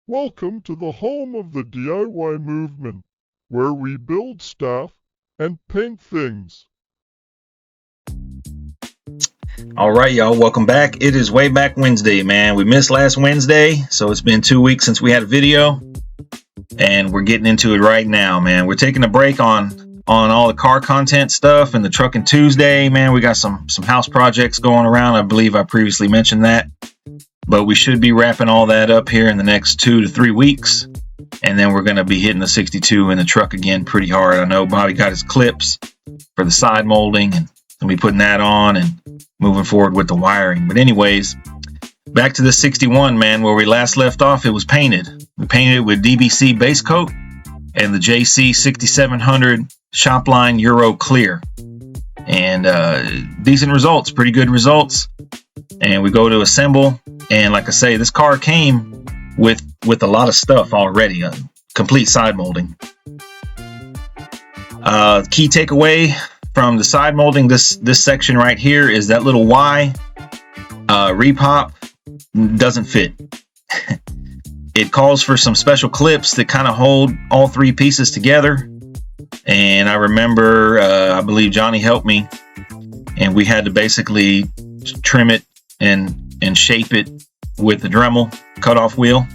Welcome to the home of the DIY movement, where we build stuff and paint things. All right, y'all, welcome back. It is way back Wednesday, man. We missed last Wednesday, so it's been 2 weeks since we had a video, and we're getting into it right now, man. We're taking a break on all the car content stuff and the Truckin' Tuesday, man. We got some house projects going around. I believe I previously mentioned that, but we should be wrapping all that up here in the next 2 to 3 weeks, and then we're going to be hitting the 62 in the truck again pretty hard. I know Bobby got his clips for the side molding, and we'll be putting that on and moving forward with the wiring. But anyways, back to the 61, man, where we last left off. It was painted. We painted it with DBC base coat and the JC 6700 Shopline Euro Clear, and decent results, pretty good results. And we go to assemble, and like I say, this car came with a lot of stuff already, complete side molding. Key takeaway from the side molding, this section right here, is that little Y repop doesn't fit. It calls for some special clips that kind of hold all three pieces together. And I remember, I believe Johnny helped me, and we had to basically trim it and shape it with the Dremel cutoff wheel.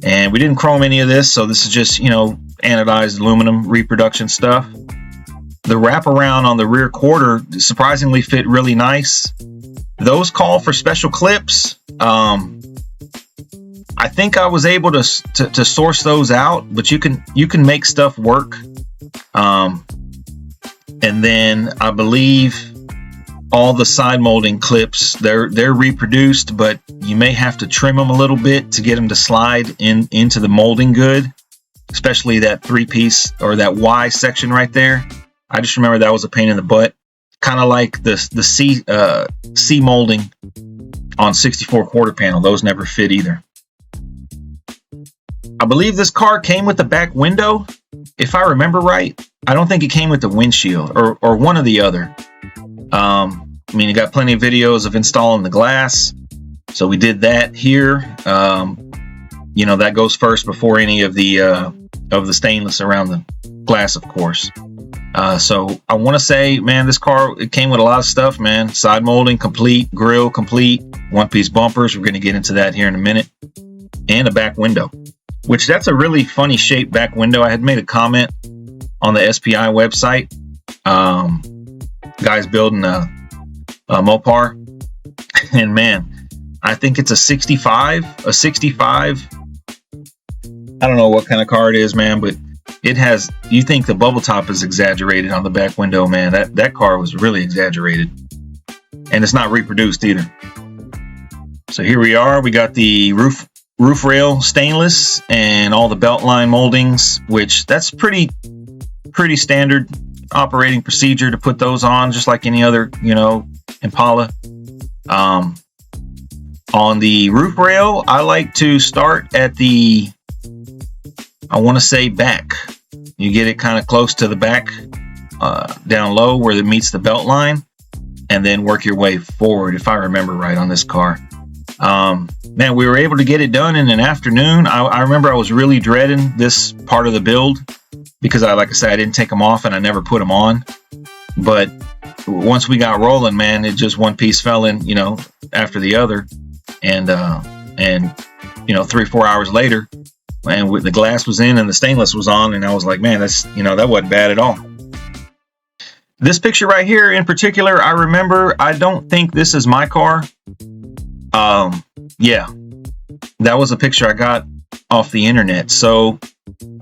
And we didn't chrome any of this, so this is just, you know, anodized aluminum reproduction stuff. The wraparound on the rear quarter surprisingly fit really nice. Those call for special clips. I think I was able to source those out, but you can make stuff work. And then I believe all the side molding clips, they're reproduced, but you may have to trim them a little bit to get them to slide into the molding good, especially that 3-piece or that Y section right there. I just remember that was a pain in the butt, kind of like the C molding on 64 quarter panel. Those never fit either. I believe this car came with the back window, if I remember right. I don't think it came with the windshield, or one or the other. I mean, you got plenty of videos of installing the glass, so we did that here. You know, that goes first before any of the stainless around the glass, of course. So I want to say, man, this car, it came with a lot of stuff, man. Side molding complete, grill complete, one-piece bumpers. We're going to get into that here in a minute, and a back window, which that's a really funny shaped back window. I had made a comment on the SPI website. Guys building a Mopar, and man, I think it's a 65. I don't know what kind of car it is, man, but it has, you think the Bubbletop is exaggerated on the back window, man. That car was really exaggerated, and it's not reproduced either. So here we are. We got the roof rail stainless and all the belt line moldings, which that's pretty standard operating procedure to put those on, just like any other, you know, Impala. On the roof rail, I like to start at the, I want to say, back. You get it kind of close to the back, down low where it meets the belt line, and then work your way forward, if I remember right on this car. Man, we were able to get it done in an afternoon. I remember I was really dreading this part of the build because like I said, I didn't take them off and I never put them on. But once we got rolling, man, it just one piece fell in, you know, after the other. And you know, 3 or 4 hours later, and the glass was in and the stainless was on, and I was like, man, that's, you know, that wasn't bad at all. This picture right here in particular, I remember, I don't think this is my car. Yeah, that was a picture I got off the internet. So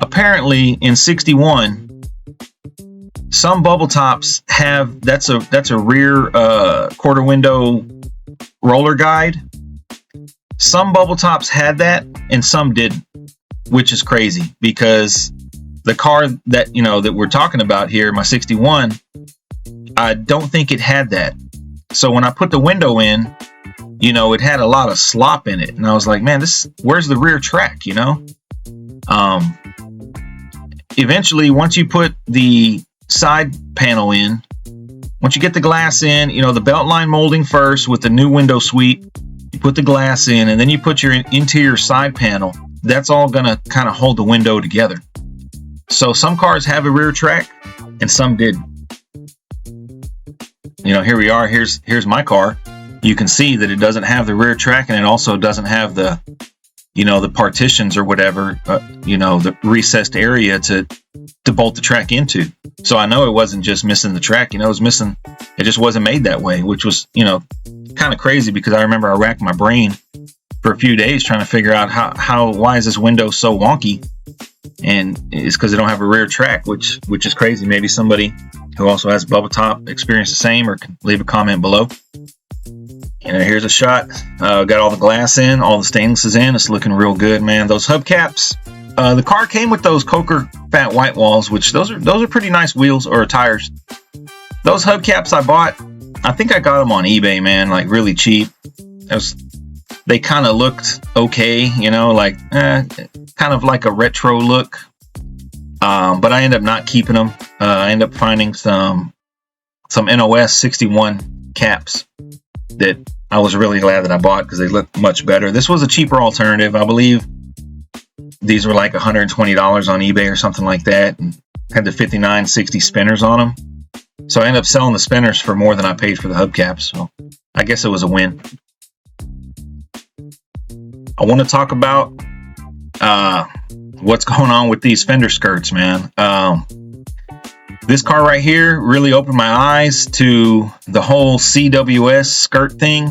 apparently in 61, some Bubbletops have, that's a rear quarter window roller guide. Some Bubbletops had that and some didn't, which is crazy because the car that, you know, that we're talking about here, my 61, I don't think it had that. So when I put the window in, you know, it had a lot of slop in it, and I was like, man, where's the rear track, you know? Eventually, once you put the side panel in, once you get the glass in, you know, the belt line molding first with the new window sweep, you put the glass in, and then you put your interior side panel. that's all gonna kind of hold the window together. So some cars have a rear track and some didn't. You know, here we are. Here's my car. You can see that it doesn't have the rear track, and it also doesn't have the, you know, the partitions or whatever, you know, the recessed area to bolt the track into. So I know it wasn't just missing the track, you know, it was missing, it just wasn't made that way, which was, you know, kind of crazy, because I remember I racked my brain for a few days trying to figure out why is this window so wonky? And it's because they don't have a rear track, which is crazy. Maybe somebody who also has Bubbletop experienced the same, or can leave a comment below. You know, here's a shot. Got all the glass in, all the stainless is in. It's looking real good, man. Those hubcaps. The car came with those Coker fat white walls, which those are pretty nice wheels or tires. Those hubcaps I bought, I think I got them on eBay, man, like really cheap. They kind of looked okay, you know, like kind of like a retro look. But I ended up not keeping them. I ended up finding some NOS 61 caps that I was really glad that I bought, because they look much better. This was a cheaper alternative. I believe these were like $120 on eBay or something like that, and had the 5960 spinners on them. So I ended up selling the spinners for more than I paid for the hubcaps. So I guess it was a win. I want to talk about what's going on with these fender skirts, man. This car right here really opened my eyes to the whole CWS skirt thing,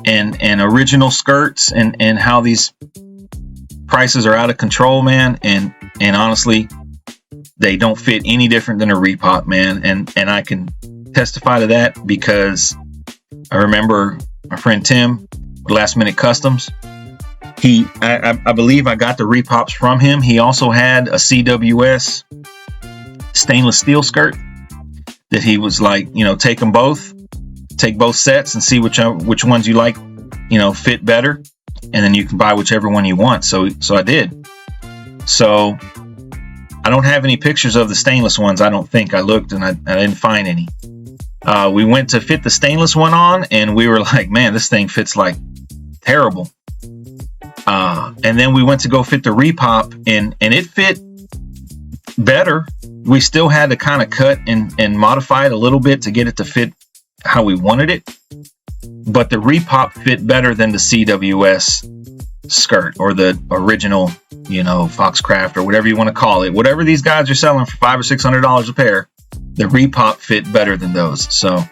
and original skirts, and how these prices are out of control, man. And honestly, they don't fit any different than a repop, man. And I can testify to that, because I remember my friend Tim with Last Minute Customs. I believe I got the repops from him. He also had a CWS stainless steel skirt that he was like, you know, take both sets and see which ones you like, you know, fit better, and then you can buy whichever one you want. So I did. So I don't have any pictures of the stainless ones. I don't think. I looked and I didn't find any. We went to fit the stainless one on, and we were like, man, this thing fits like terrible. And then we went to go fit the repop, and it fit better. We still had to kind of cut and modify it a little bit to get it to fit how we wanted it. But the repop fit better than the CWS skirt, or the original, you know, Foxcraft, or whatever you want to call it. Whatever these guys are selling for $500 or $600 a pair, the repop fit better than those. So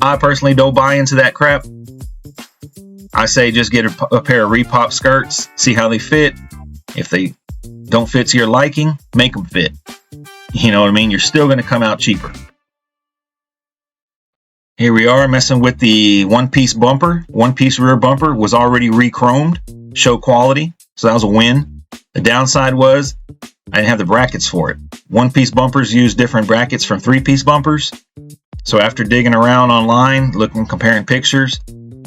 I personally don't buy into that crap. I say just get a pair of repop skirts, see how they fit. If they don't fit to your liking, make them fit. You know what I mean? You're still going to come out cheaper. Here we are messing with the one-piece bumper. One-piece rear bumper was already re-chromed, show quality, so that was a win. The downside was I didn't have the brackets for it. One-piece bumpers use different brackets from three-piece bumpers. So after digging around online, comparing pictures,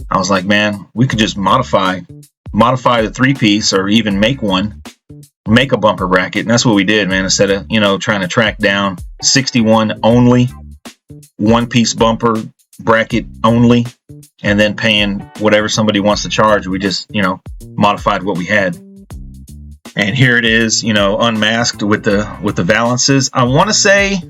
I was like, man, we could just modify the three-piece, or even make a bumper bracket. And that's what we did, man. Instead of, you know, trying to track down 61 only, one-piece bumper bracket only, and then paying whatever somebody wants to charge, we just, you know, modified what we had. And here it is, you know, unmasked with the valances. I want to say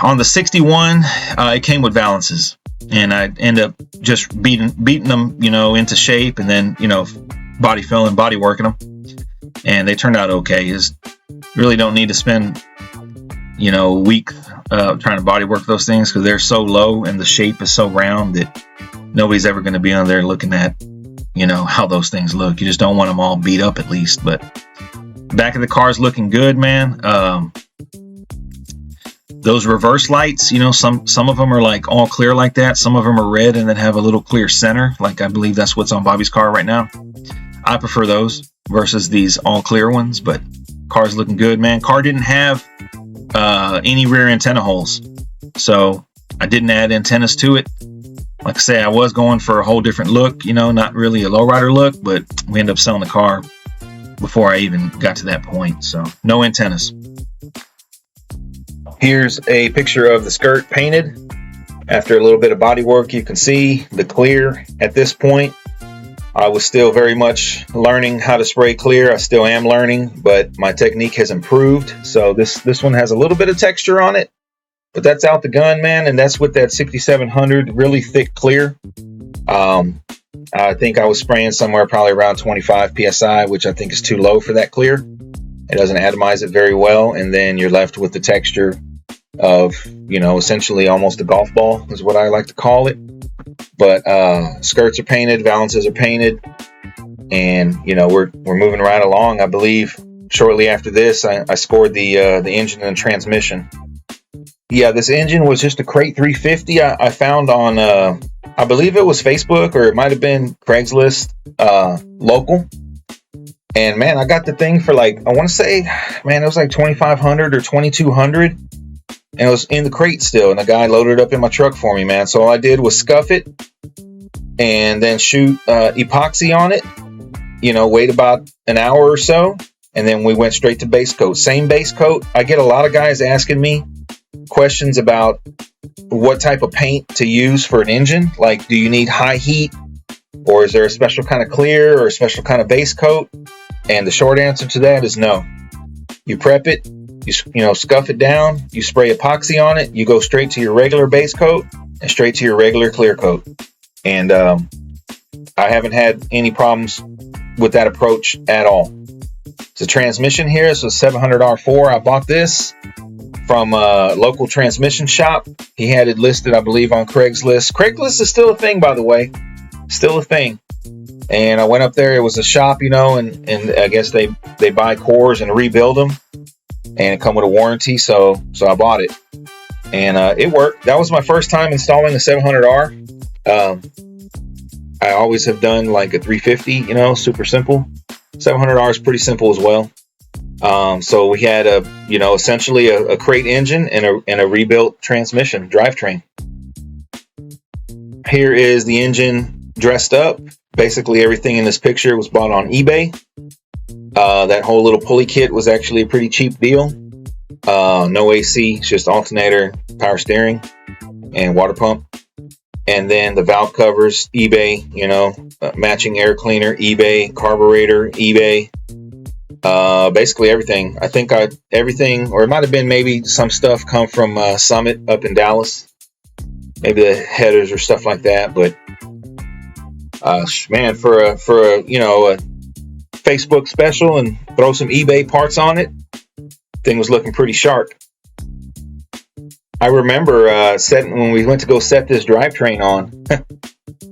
on the 61, it came with valances. And I end up just beating them, you know, into shape, and then, you know, body filling, body working them, and they turned out okay. Is really don't need to spend, you know, a week trying to body work those things, because they're so low and the shape is so round that nobody's ever going to be on there looking at, you know, how those things look. You just don't want them all beat up, at least. But back of the car is looking good, man. Those reverse lights, you know, some of them are like all clear like that. Some of them are red and then have a little clear center. Like, I believe that's what's on Bobby's car right now. I prefer those versus these all clear ones, but car's looking good, man. Car didn't have any rear antenna holes, so I didn't add antennas to it. Like I say, I was going for a whole different look, you know, not really a lowrider look, but we ended up selling the car before I even got to that point. So no antennas. Here's a picture of the skirt painted. After a little bit of body work, you can see the clear at this point. I was still very much learning how to spray clear. I still am learning, but my technique has improved. So this one has a little bit of texture on it, but that's out the gun, man. And that's with that 6700 really thick clear. I think I was spraying somewhere probably around 25 psi, which I think is too low for that clear. It doesn't atomize it very well, and then you're left with the texture of, you know, essentially almost a golf ball is what I like to call it. But skirts are painted, valances are painted, and you know, we're moving right along. I believe shortly after this, I scored the engine and transmission. Yeah, this engine was just a crate 350 I found on I believe it was Facebook, or it might have been Craigslist local. And man, I got the thing for like, I want to say, man, it was like 2,500 or 2,200. And it was in the crate still. And the guy loaded it up in my truck for me, man. So all I did was scuff it and then shoot epoxy on it. You know, wait about an hour or so. And then we went straight to base coat. Same base coat. I get a lot of guys asking me questions about what type of paint to use for an engine. Like, do you need high heat? Or is there a special kind of clear or a special kind of base coat? And the short answer to that is no. You prep it, you know, scuff it down, you spray epoxy on it, you go straight to your regular base coat and straight to your regular clear coat. And I haven't had any problems with that approach at all. The transmission here is a 700R4. I bought this from a local transmission shop. He had it listed, I believe, on Craigslist. Craigslist is still a thing, by the way. Still a thing. And I went up there. It was a shop, you know, and I guess they buy cores and rebuild them, and it come with a warranty. So I bought it, and it worked. That was my first time installing a 700R. I always have done like a 350, you know, super simple. 700R is pretty simple as well. So we had essentially a crate engine and a rebuilt transmission drivetrain. Here is the engine dressed up. Basically everything in this picture was bought on eBay. That whole little pulley kit was actually a pretty cheap deal. No AC, it's just alternator, power steering, and water pump. And then the valve covers, eBay, you know, matching air cleaner, eBay, carburetor, eBay. Basically everything. I think everything, or it might have been maybe some stuff come from Summit up in Dallas. Maybe the headers or stuff like that. But man, for a you know, a Facebook special and throw some eBay parts on it, thing was looking pretty sharp. I remember when we went to go set this drivetrain on.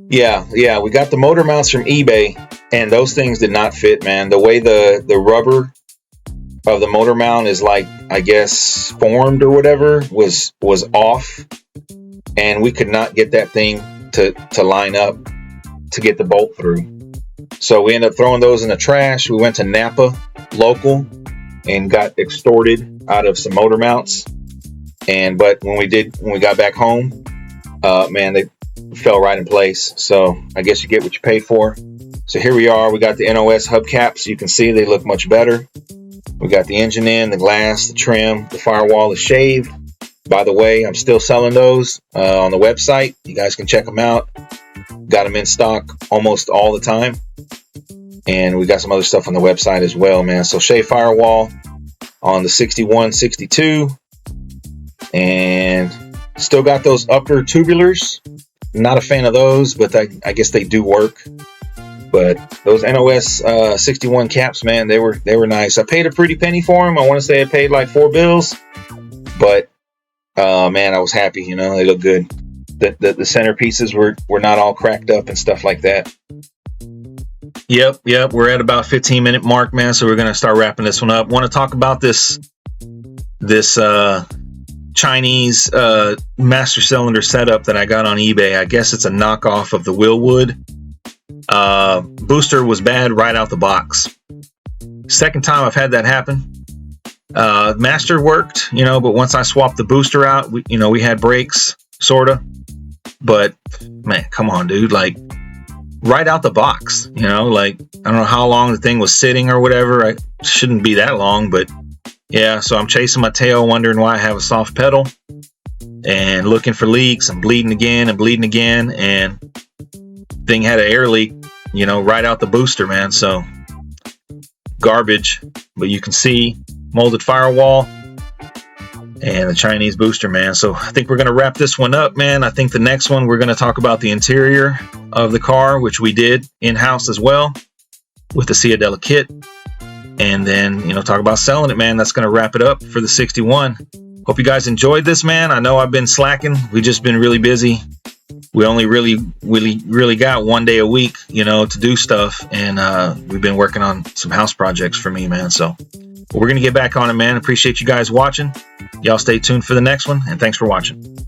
yeah, we got the motor mounts from eBay, and those things did not fit, man. The way the rubber of the motor mount is, like, I guess formed or whatever, was off, and we could not get that thing to line up to get the bolt through. So we ended up throwing those in the trash. We went to Napa local and got extorted out of some motor mounts. But when we got back home, man, they fell right in place. So I guess you get what you pay for. So here we are. We got the NOS hubcaps. You can see they look much better. We got the engine in, the glass, the trim, the firewall is shaved. By the way, I'm still selling those on the website. You guys can check them out. Got them in stock almost all the time. And we got some other stuff on the website as well, man. So shave firewall on the 61, 62. And still got those upper tubulars. Not a fan of those, but I guess they do work. But those NOS 61 caps, man, they were nice. I paid a pretty penny for them. I want to say I paid like $4, but man, I was happy. You know, they look good. The centerpieces were not all cracked up and stuff like that. Yep. We're at about 15-minute mark, man. So we're gonna start wrapping this one up. Want to talk about this Chinese master cylinder setup that I got on eBay. I guess it's a knockoff of the Willwood. Booster was bad right out the box. Second time I've had that happen. Master worked, you know, but once I swapped the booster out, we had brakes, sorta. But man, come on, dude, like right out the box, you know, like I don't know how long the thing was sitting or whatever. I shouldn't be that long, but yeah, so I'm chasing my tail, wondering why I have a soft pedal and looking for leaks. I'm bleeding again, and thing had an air leak you know, right out the booster, man. So garbage, but you can see molded firewall and the Chinese booster, man. So I think we're going to wrap this one up, man. I think the next one we're going to talk about the interior of the car, which we did in-house as well with the Ciudadela kit, and then, you know, talk about selling it, man. That's going to wrap it up for the 61. Hope you guys enjoyed this, man. I know I've been slacking. We've just been really busy. We only really got 1 day a week, you know, to do stuff, and we've been working on some house projects for me, man. So we're gonna get back on it, man. Appreciate you guys watching. Y'all stay tuned for the next one, and thanks for watching.